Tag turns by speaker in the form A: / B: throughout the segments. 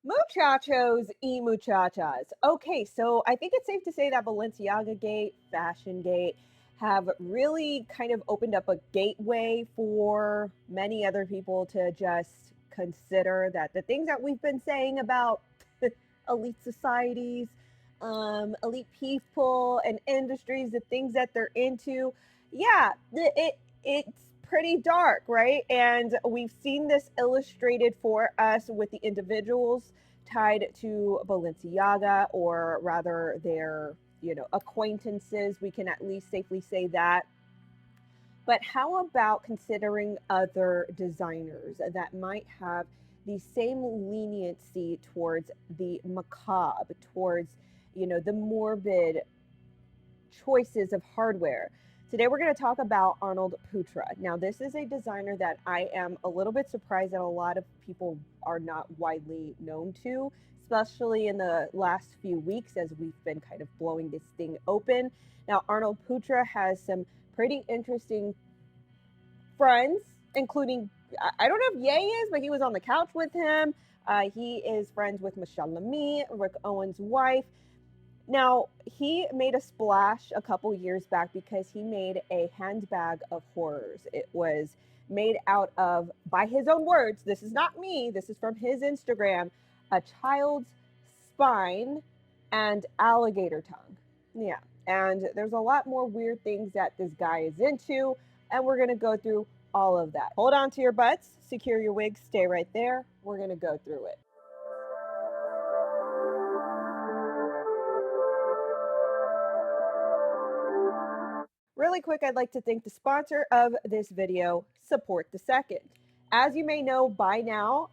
A: Muchachos y muchachas. Okay, so I think it's safe to say that Balenciaga Gate, Fashion Gate have really kind of opened up a gateway for many other people to just consider that the things that we've been saying about elite societies, elite people, and industries, the things that they're into, yeah, it's pretty dark, right? And we've seen this illustrated for us with the individuals tied to Balenciaga, or rather their, acquaintances. We can at least safely say that. But how about considering other designers that might have the same leniency towards the macabre, towards, the morbid choices of hardware? Today we're going to talk about Arnold Putra. Now, this is a designer that I am a little bit surprised that a lot of people are not widely known to, especially in the last few weeks as we've been kind of blowing this thing open. Now, Arnold Putra has some pretty interesting friends, including, I don't know if Ye is, but he was on the couch with him. He is friends with Michelle Lamy, Rick Owens' wife. Now, he made a splash a couple years back because he made a handbag of horrors. It was made out of, by his own words, this is not me, this is from his Instagram, a child's spine and alligator tongue. Yeah, and there's a lot more weird things that this guy is into, and we're going to go through all of that. Hold on to your butts, secure your wigs, stay right there. We're going to go through it. Really quick, I'd like to thank the sponsor of this video, Support the Second. As you may know by now,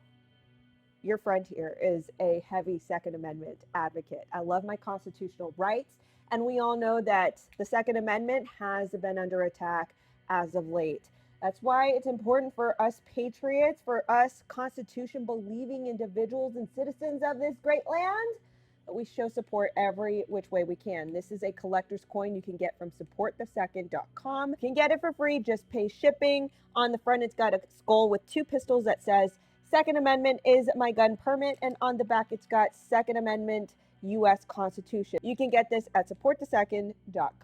A: your friend here is a heavy Second Amendment advocate. I love my constitutional rights, and we all know that the Second Amendment has been under attack as of late. That's why it's important for us patriots, for us Constitution-believing individuals and citizens of this great land, that we show support every which way we can. This is a collector's coin you can get from supportthesecond.com. You can get it for free, just pay shipping. On the front, it's got a skull with two pistols that says, Second Amendment is my gun permit, and on the back, it's got Second Amendment U.S. Constitution. You can get this at supportthesecond.com.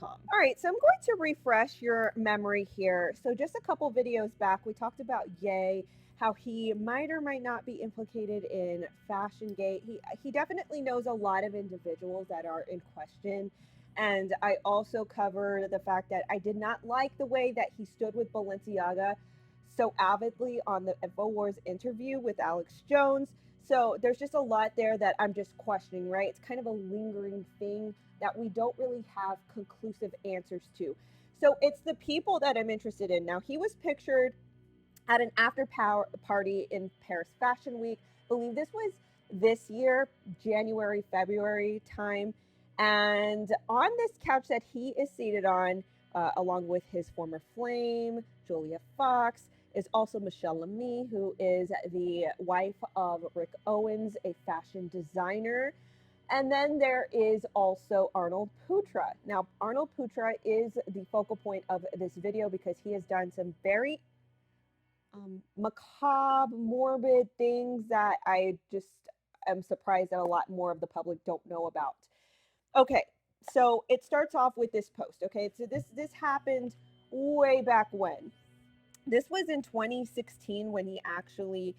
A: All right, so I'm going to refresh your memory here. So just a couple videos back, we talked about Ye, how he might or might not be implicated in Fashion Gate. He definitely knows a lot of individuals that are in question. And I also covered the fact that I did not like the way that he stood with Balenciaga so avidly on the InfoWars interview with Alex Jones. So there's just a lot there that I'm just questioning, right? It's kind of a lingering thing that we don't really have conclusive answers to. So it's the people that I'm interested in. Now, he was pictured at an after party in Paris Fashion Week. I believe this was this year, January, February time. And on this couch that he is seated on, along with his former flame, Julia Fox, is also Michelle Lamy, who is the wife of Rick Owens, a fashion designer. And then there is also Arnold Putra. Now, Arnold Putra is the focal point of this video because he has done some very macabre, morbid things that I just am surprised that a lot more of the public don't know about. Okay, so it starts off with this post. Okay, so this happened way back when. This was in 2016 when he actually,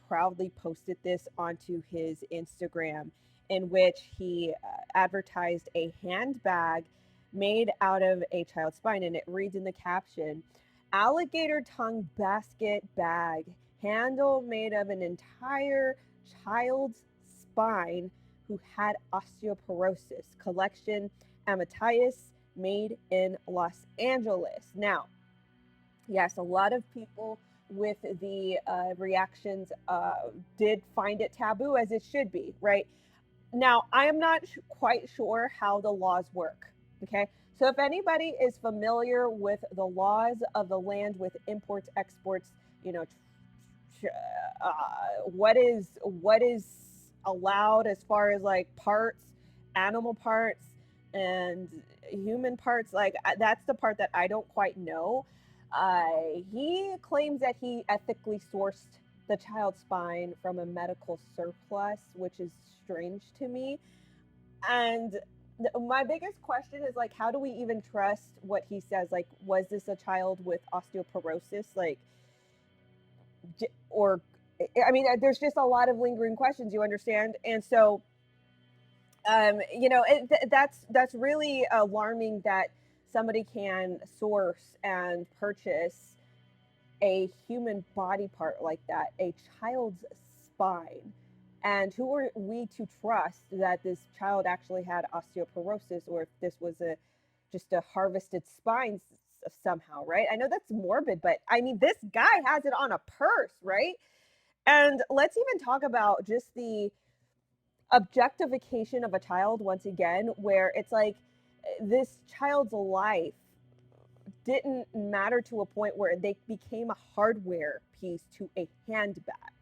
A: proudly posted this onto his Instagram, in which he advertised a handbag made out of a child's spine, and it reads in the caption, alligator tongue basket bag, handle made of an entire child's spine who had osteoporosis, collection Amadeus, made in Los Angeles. Now, yes, a lot of people with the reactions did find it taboo, as it should be, right? Now, I am not quite sure how the laws work, okay? So if anybody is familiar with the laws of the land with imports, exports, what is allowed as far as like parts, animal parts, and human parts, like that's the part that I don't quite know. He claims that he ethically sourced the child's spine from a medical surplus, which is strange to me. And my biggest question is like, how do we even trust what he says? Like, was this a child with osteoporosis? Like, or, I mean, there's just a lot of lingering questions, you understand? And so, you know, that's really alarming that somebody can source and purchase a human body part like that, a child's spine. And who are we to trust that this child actually had osteoporosis, or if this was just a harvested spine somehow, right? I know that's morbid, but I mean, this guy has it on a purse, right? And let's even talk about just the objectification of a child once again, where it's like this child's life didn't matter to a point where they became a hardware piece to a handbag.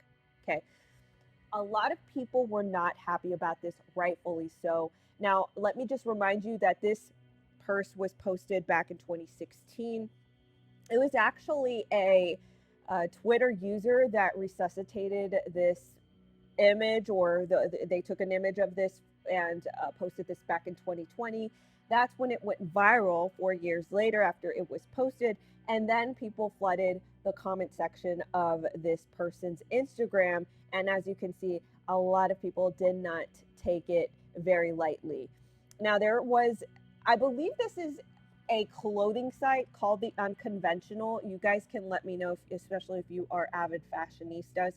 A: Okay. A lot of people were not happy about this, rightfully so. Now, let me just remind you that this purse was posted back in 2016. It was actually a Twitter user that resuscitated this image, or they took an image of this and posted this back in 2020. That's when it went viral 4 years later after it was posted. And then people flooded the comment section of this person's Instagram. And as you can see, a lot of people did not take it very lightly. Now, there was, I believe this is a clothing site called The Unconventional. You guys can let me know, especially if you are avid fashionistas.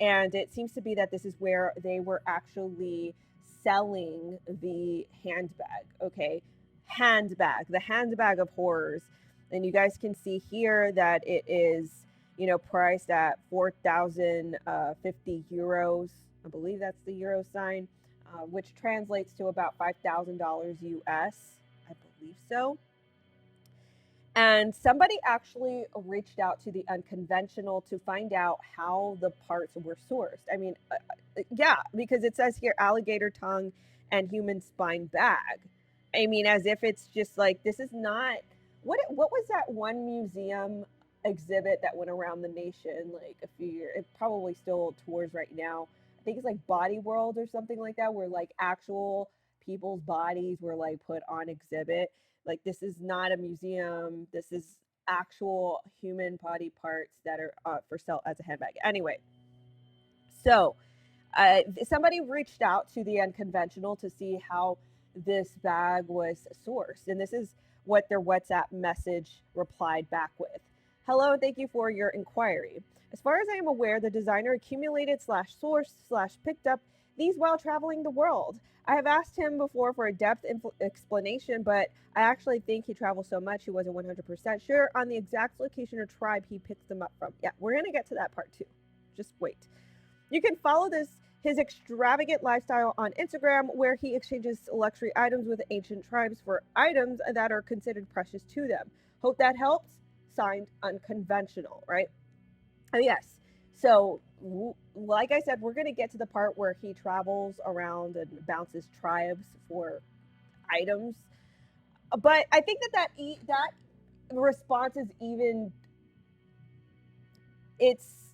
A: And it seems to be that this is where they were actually selling the handbag, okay? Handbag, the handbag of horrors. And you guys can see here that it is, you know, priced at 4,050 euros. I believe that's the euro sign, which translates to about $5,000 US. I believe so. And somebody actually reached out to The Unconventional to find out how the parts were sourced. I mean, yeah, because it says here alligator tongue and human spine bag. I mean, as if it's just like, this is not, what was that one museum exhibit that went around the nation like a few years, it probably still tours right now. I think it's like Body World or something like that, where like actual people's bodies were like put on exhibit. Like, this is not a museum. This is actual human body parts that are for sale as a handbag. Anyway, so somebody reached out to The Unconventional to see how this bag was sourced. And this is what their WhatsApp message replied back with. Hello, thank you for your inquiry. As far as I am aware, the designer accumulated/sourced/picked up these while traveling the world. I have asked him before for a depth explanation, but I actually think he travels so much he wasn't 100% sure on the exact location or tribe he picked them up from. Yeah, we're going to get to that part too. Just wait. You can follow his extravagant lifestyle on Instagram, where he exchanges luxury items with ancient tribes for items that are considered precious to them. Hope that helps. Signed, Unconventional, right? Oh, yes. So, like I said, we're going to get to the part where he travels around and bounces tribes for items. But I think that response is even, it's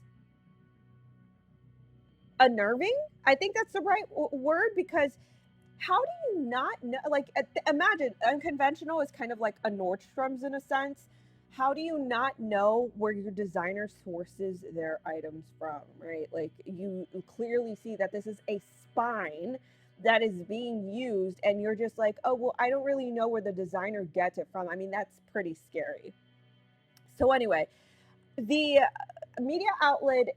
A: unnerving. I think that's the right word, because how do you not know? Like, imagine Unconventional is kind of like a Nordstrom's in a sense. How do you not know where your designer sources their items from, right? Like, you clearly see that this is a spine that is being used, and you're just like, oh, well, I don't really know where the designer gets it from. I mean, that's pretty scary. So anyway, the media outlet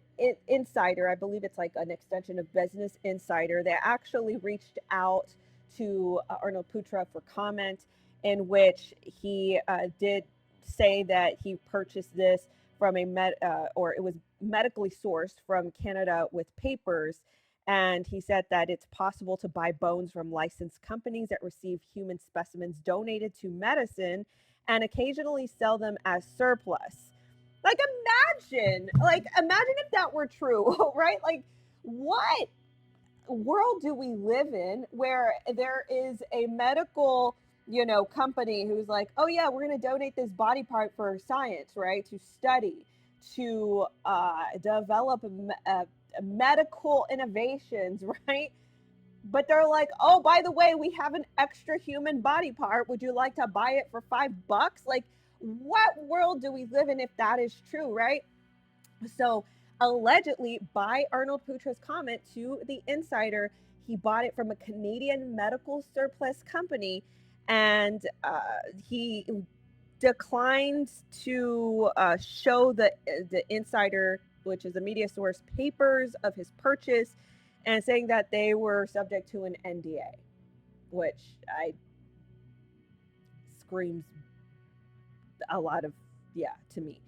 A: Insider, I believe it's like an extension of Business Insider, they actually reached out to Arnold Putra for comment, in which he did say that he purchased this from or it was medically sourced from Canada with papers. And he said that it's possible to buy bones from licensed companies that receive human specimens donated to medicine and occasionally sell them as surplus. Like, imagine if that were true, right? Like, what world do we live in where there is a medical, company who's like, oh yeah, we're going to donate this body part for science, right? To study, to develop medical innovations, right? But they're like, oh, by the way, we have an extra human body part. Would you like to buy it for $5? Like, what world do we live in if that is true, right? So allegedly, by Arnold Putra's comment to the Insider, he bought it from a Canadian medical surplus company, and he declined to show the Insider, which is a media source, papers of his purchase, and saying that they were subject to an NDA, which screams a lot of, to me.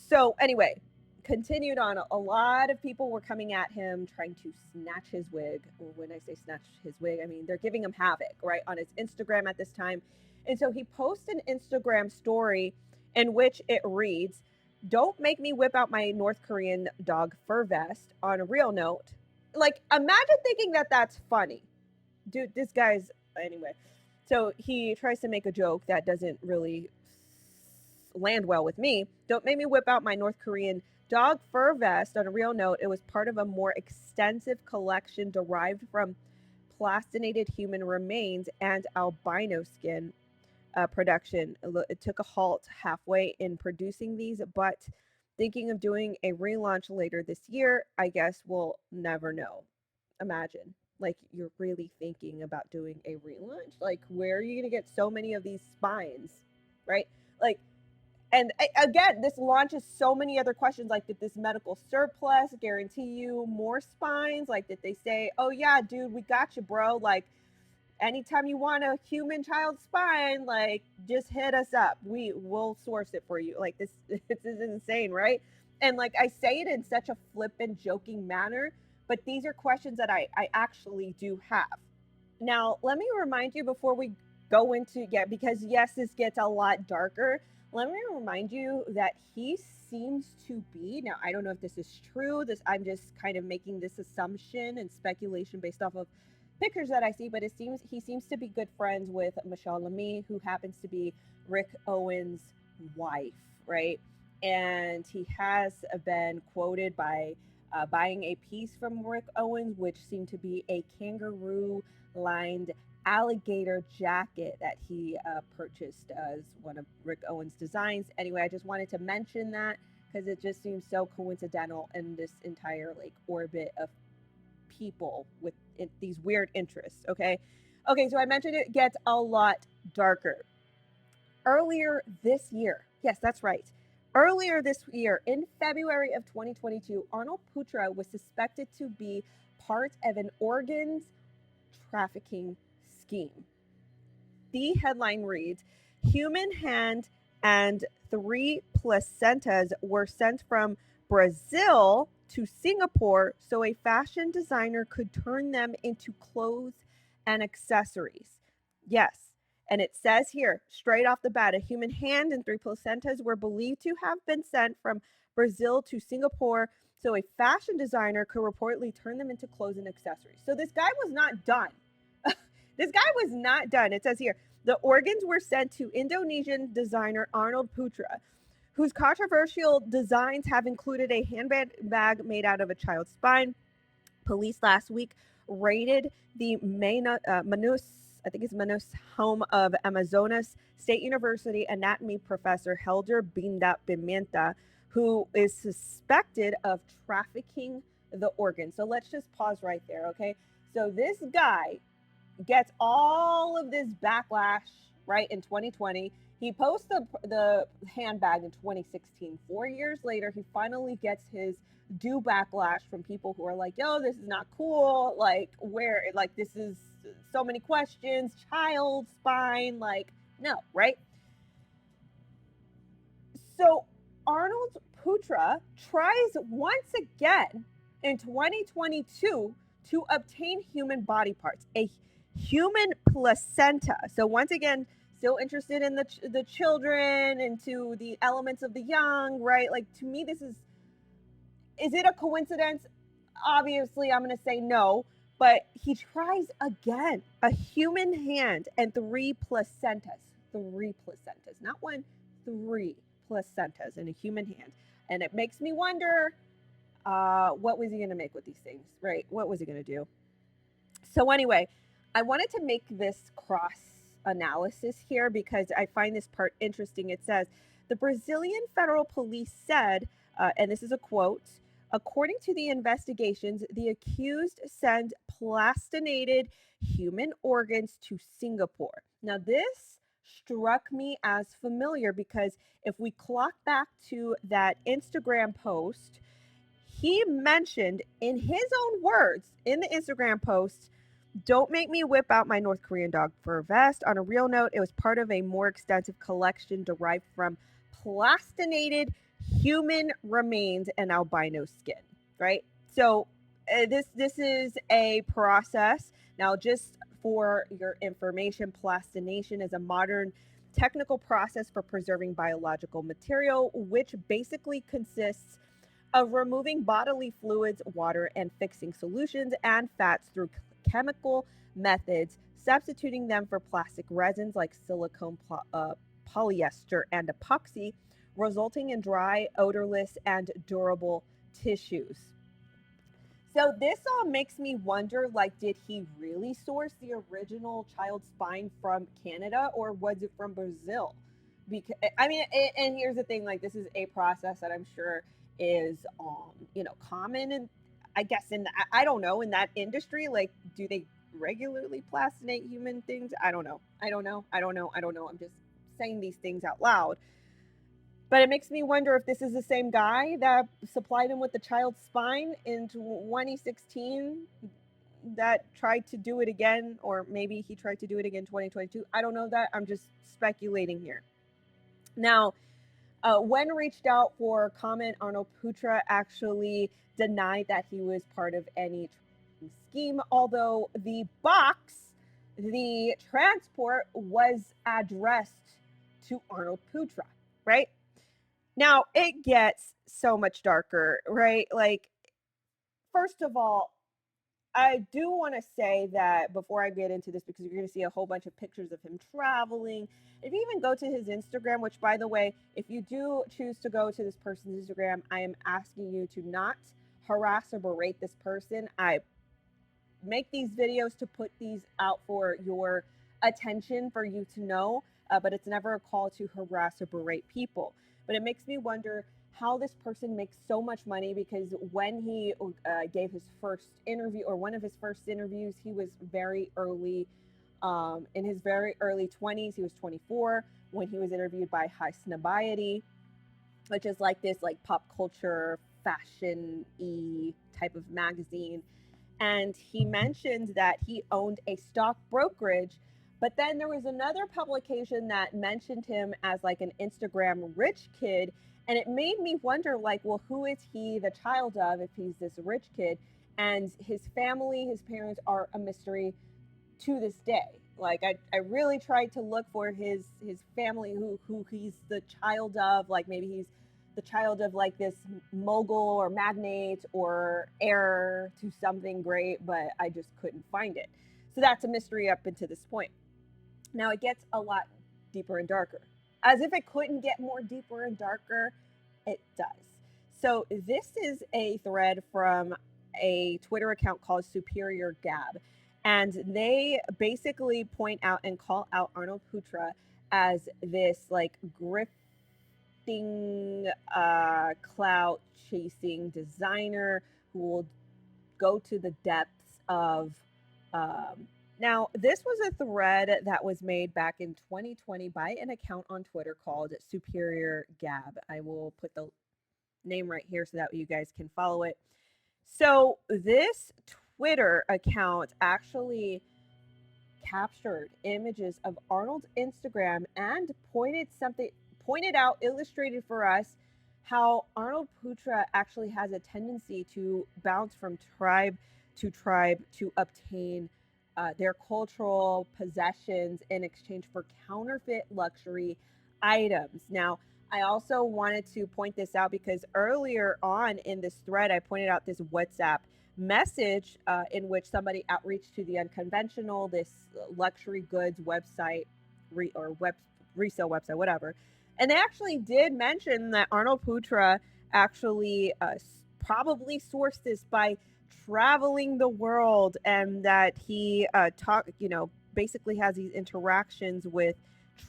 A: So anyway, continued on. A lot of people were coming at him trying to snatch his wig. When I say snatch his wig, I mean they're giving him havoc, right, on his Instagram at this time. And so he posts an Instagram story in which it reads, "Don't make me whip out my North Korean dog fur vest." On a real note, like, imagine thinking that that's funny. Dude, this guy's, anyway. So he tries to make a joke that doesn't really land well with me. "Don't make me whip out my North Korean dog fur vest." On a real note, it was part of a more extensive collection derived from plastinated human remains and albino skin production. It took a halt halfway in producing these, but thinking of doing a relaunch later this year. I guess we'll never know. Imagine, like, you're really thinking about doing a relaunch. Like, where are you going to get so many of these spines, right? Like, and again, this launches so many other questions. Like, did this medical surplus guarantee you more spines? Like, did they say, oh yeah, dude, we got you, bro. Like, anytime you want a human child spine, like, just hit us up. We'll source it for you. Like, this is insane, right? And like, I say it in such a flippant, joking manner, but these are questions that I actually do have. Now, let me remind you before we go into, because yes, this gets a lot darker. Let me remind you that he seems to be, now I don't know if this is true, I'm just kind of making this assumption and speculation based off of pictures that I see, but he seems to be good friends with Michelle Lemay, who happens to be Rick Owens' wife, right? And he has been quoted by buying a piece from Rick Owens, which seemed to be a kangaroo-lined alligator jacket that he purchased as one of Rick Owens' designs. Anyway, I just wanted to mention that because it just seems so coincidental in this entire like orbit of people with these weird interests. Okay, so I mentioned it gets a lot darker. Earlier this year, yes, that's right. Earlier this year, in February of 2022, Arnold Putra was suspected to be part of an organs trafficking scheme. The headline reads, "Human hand and 3 placentas were sent from Brazil to Singapore so a fashion designer could turn them into clothes and accessories." Yes. And it says here, straight off the bat, a human hand and 3 placentas were believed to have been sent from Brazil to Singapore so a fashion designer could reportedly turn them into clothes and accessories. So this guy was not done. This guy was not done. It says here, the organs were sent to Indonesian designer Arnold Putra, whose controversial designs have included a handbag made out of a child's spine. Police last week raided the Manaus home of Amazonas State University anatomy professor 𝘠𝘪𝘵 Pimenta, who is suspected of trafficking the organ. So let's just pause right there, okay? So this guy gets all of this backlash, right, in 2020. He posts the handbag in 2016. 4 years later, he finally gets his due backlash from people who are like, yo, this is not cool. Like, this is so many questions, child spine, like, no, right? So Arnold Putra tries once again in 2022 to obtain human body parts, a human placenta. So once again, still interested in the children, into the elements of the young, right? Like, to me, this is it a coincidence? Obviously, I'm going to say no, but he tries again, a human hand and 3 placentas, not 1, 3 placentas in a human hand. And it makes me wonder, what was he going to make with these things, right? What was he going to do? So anyway, I wanted to make this cross analysis here because I find this part interesting. It says, the Brazilian federal police said, and this is a quote, according to the investigations, the accused sent plastinated human organs to Singapore. Now, this struck me as familiar because if we clock back to that Instagram post, he mentioned in his own words in the Instagram post, don't make me whip out my North Korean dog fur vest. On a real note, it was part of a more extensive collection derived from plastinated human remains and albino skin, right? So this is a process. Now, just for your information, plastination is a modern technical process for preserving biological material, which basically consists of removing bodily fluids, water, and fixing solutions and fats through chemical methods, substituting them for plastic resins like silicone, polyester, and epoxy, resulting in dry, odorless, and durable tissues. So this all makes me wonder, like, did he really source the original child spine from Canada or was it from Brazil? Because I mean, and here's the thing, like, this is a process that I'm sure is common, and I guess I don't know, in that industry. Like, do they regularly plastinate human things? I don't know. I'm just saying these things out loud. But it makes me wonder if this is the same guy that supplied him with the child's spine in 2016 that tried to do it again, or maybe he tried to do it again in 2022. I don't know that. I'm just speculating here. Now, when reached out for comment, Arnold Putra actually denied that he was part of any scheme, although the transport was addressed to Arnold Putra, right? Now, it gets so much darker, right? Like, first of all, I do want to say that before I get into this, because you're going to see a whole bunch of pictures of him traveling. If you even go to his Instagram, which, by the way, if you do choose to go to this person's Instagram, I am asking you to not harass or berate this person. I make these videos to put these out for your attention, for you to know, but it's never a call to harass or berate people. But it makes me wonder how this person makes so much money, because when he gave his first interview, or one of his first interviews, he was very early, in his very early 20s. He was 24 when he was interviewed by 𝘲𝑗𝐻, which is like this like pop culture fashion-y type of magazine. And he mentioned that he owned a stock brokerage. But then there was another publication that mentioned him as like an Instagram rich kid. And it made me wonder, like, well, who is he the child of if he's this rich kid? And his family, his parents, are a mystery to this day. Like, I really tried to look for his family, who he's the child of. Like, maybe he's the child of like this mogul or magnate or heir to something great, but I just couldn't find it. So that's a mystery up until this point. Now it gets a lot deeper and darker. As if it couldn't get more deeper and darker, it does. So this is a thread from a Twitter account called Superior Gab. And they basically point out and call out Arnold Putra as this like grifting, clout chasing designer who will go to the depths of now, this was a thread that was made back in 2020 by an account on Twitter called Superior Gab. I will put the name right here so that you guys can follow it. So this Twitter account actually captured images of Arnold's Instagram and pointed out, illustrated for us how Arnold Putra actually has a tendency to bounce from tribe to obtain their cultural possessions in exchange for counterfeit luxury items. Now, I also wanted to point this out because earlier on in this thread, I pointed out this WhatsApp message in which somebody outreached to the Unconventional, this luxury goods website resale website, whatever. And they actually did mention that Arnold Putra actually probably sourced this by traveling the world, and that he basically has these interactions with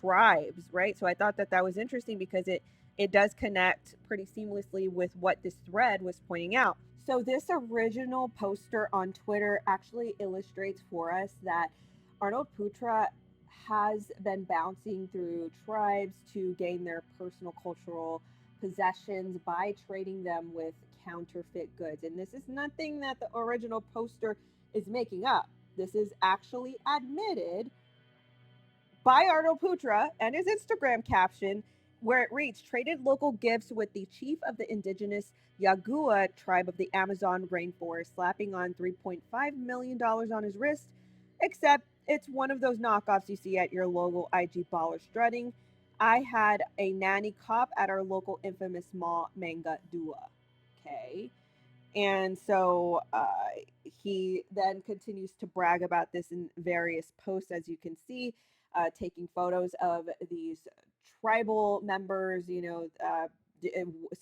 A: tribes, right? So I thought that that was interesting because it does connect pretty seamlessly with what this thread was pointing out. So this original poster on Twitter actually illustrates for us that Arnold Putra has been bouncing through tribes to gain their personal cultural possessions by trading them with counterfeit goods. And this is nothing that the original poster is making up. This is actually admitted by Arnold Putra and his Instagram caption, where it reads, traded local gifts with the chief of the indigenous Yagua tribe of the Amazon rainforest, slapping on $3.5 million on his wrist, except it's one of those knockoffs you see at your local IG baller strutting. I had a nanny cop at our local infamous mall, Manga Dua. Okay. And so he then continues to brag about this in various posts, as you can see, taking photos of these tribal members,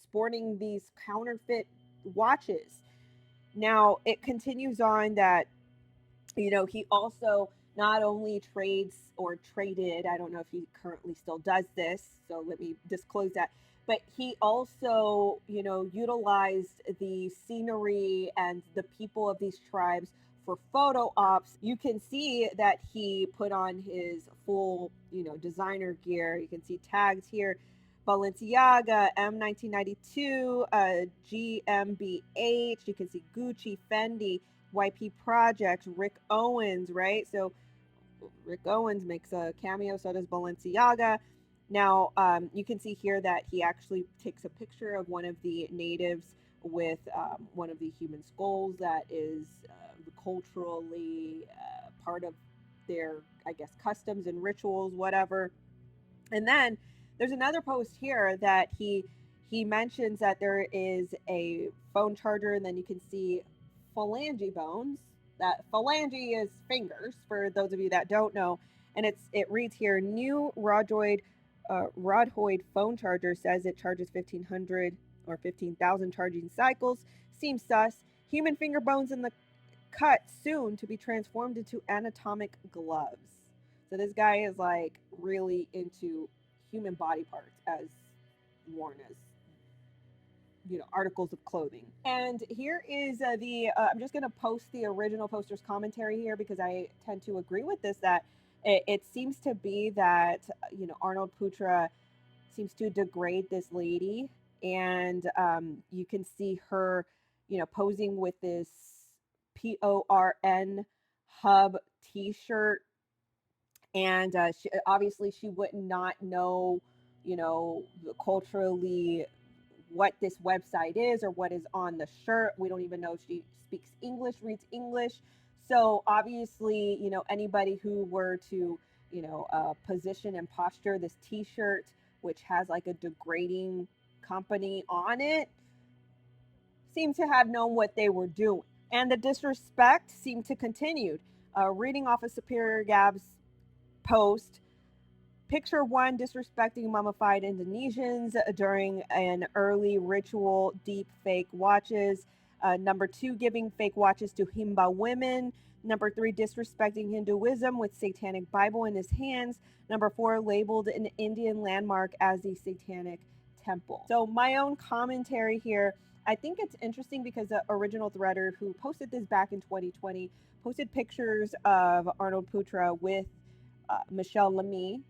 A: sporting these counterfeit watches. Now, it continues on that, he also not only trades or traded, I don't know if he currently still does this, so let me disclose that, but he also, utilized the scenery and the people of these tribes for photo ops. You can see that he put on his full, designer gear. You can see tags here: Balenciaga, M1992, GmbH. You can see Gucci, Fendi, YP Projects, Rick Owens, right? So Rick Owens makes a cameo, so does Balenciaga. Now, you can see here that he actually takes a picture of one of the natives with one of the human skulls that is culturally part of their, I guess, customs and rituals, whatever. And then there's another post here that he mentions that there is a phone charger, and then you can see phalange bones. That phalange is fingers, for those of you that don't know. And it reads here, new Rodroid phone charger says it charges 1,500 or 15,000 charging cycles. Seems sus. Human finger bones in the cut, soon to be transformed into anatomic gloves. So this guy is like really into human body parts as worn as, articles of clothing. And here is I'm just going to post the original poster's commentary here because I tend to agree with this, that it seems to be that, Arnold Putra seems to degrade this lady. And you can see her, posing with this PORN hub t-shirt. And she would not know, culturally what this website is or what is on the shirt. We don't even know if she speaks English, reads English. So obviously, anybody who were to, position and posture this t-shirt, which has like a degrading company on it, seemed to have known what they were doing. And the disrespect seemed to continue. Reading off of Superior Gab's post, picture 1, disrespecting mummified Indonesians during an early ritual, deep fake watches. Number 2, giving fake watches to Himba women. Number 3, disrespecting Hinduism with satanic Bible in his hands. Number 4, labeled an Indian landmark as the satanic temple. So my own commentary here, I think it's interesting because the original threader who posted this back in 2020 posted pictures of Arnold Putra with Michelle Lamy.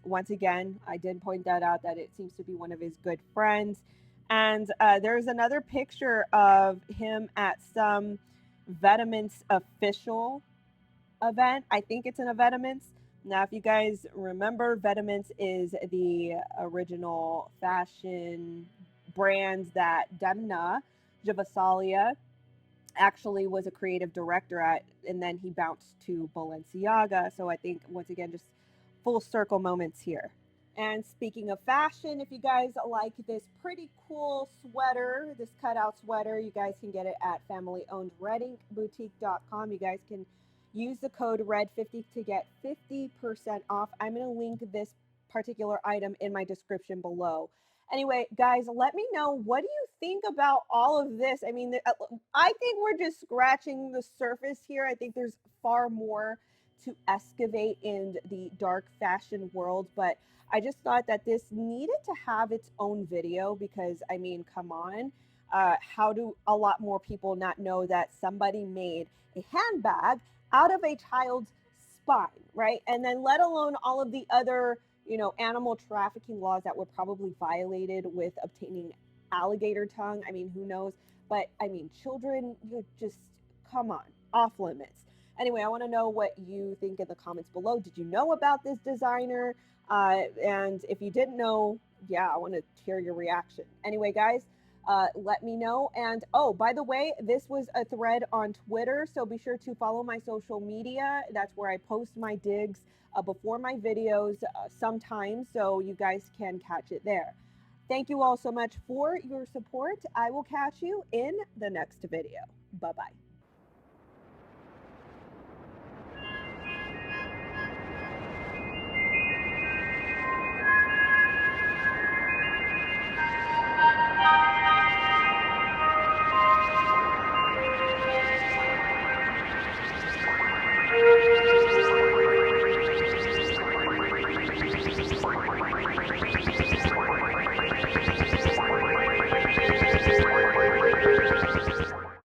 A: Once again, I did point that out, that it seems to be one of his good friends. And there's another picture of him at some Vetements official event. I think it's an Vetements. Now, if you guys remember, Vetements is the original fashion brand that 𝘠𝘬𝘮𝘢 actually was a creative director at, and then he bounced to Balenciaga. So I think, once again, just full circle moments here. And speaking of fashion, if you guys like this pretty cool sweater, this cutout sweater, you guys can get it at family-owned RedInkBoutique.com. You guys can use the code RED50 to get 50% off. I'm going to link this particular item in my description below. Anyway, guys, let me know, what do you think about all of this? I mean, I think we're just scratching the surface here. I think there's far more to excavate in the dark fashion world, but I just thought that this needed to have its own video because, I mean, come on. How do a lot more people not know that somebody made a handbag out of a child's spine, right? And then let alone all of the other, you know, animal trafficking laws that were probably violated with obtaining alligator tongue. I mean, who knows? But I mean, children, you just, come on, off limits. Anyway, I want to know what you think in the comments below. Did you know about this designer? And if you didn't know, yeah, I want to hear your reaction. Anyway, guys, let me know. And oh, by the way, this was a thread on Twitter, so be sure to follow my social media. That's where I post my digs before my videos sometimes, so you guys can catch it there. Thank you all so much for your support. I will catch you in the next video. Bye-bye.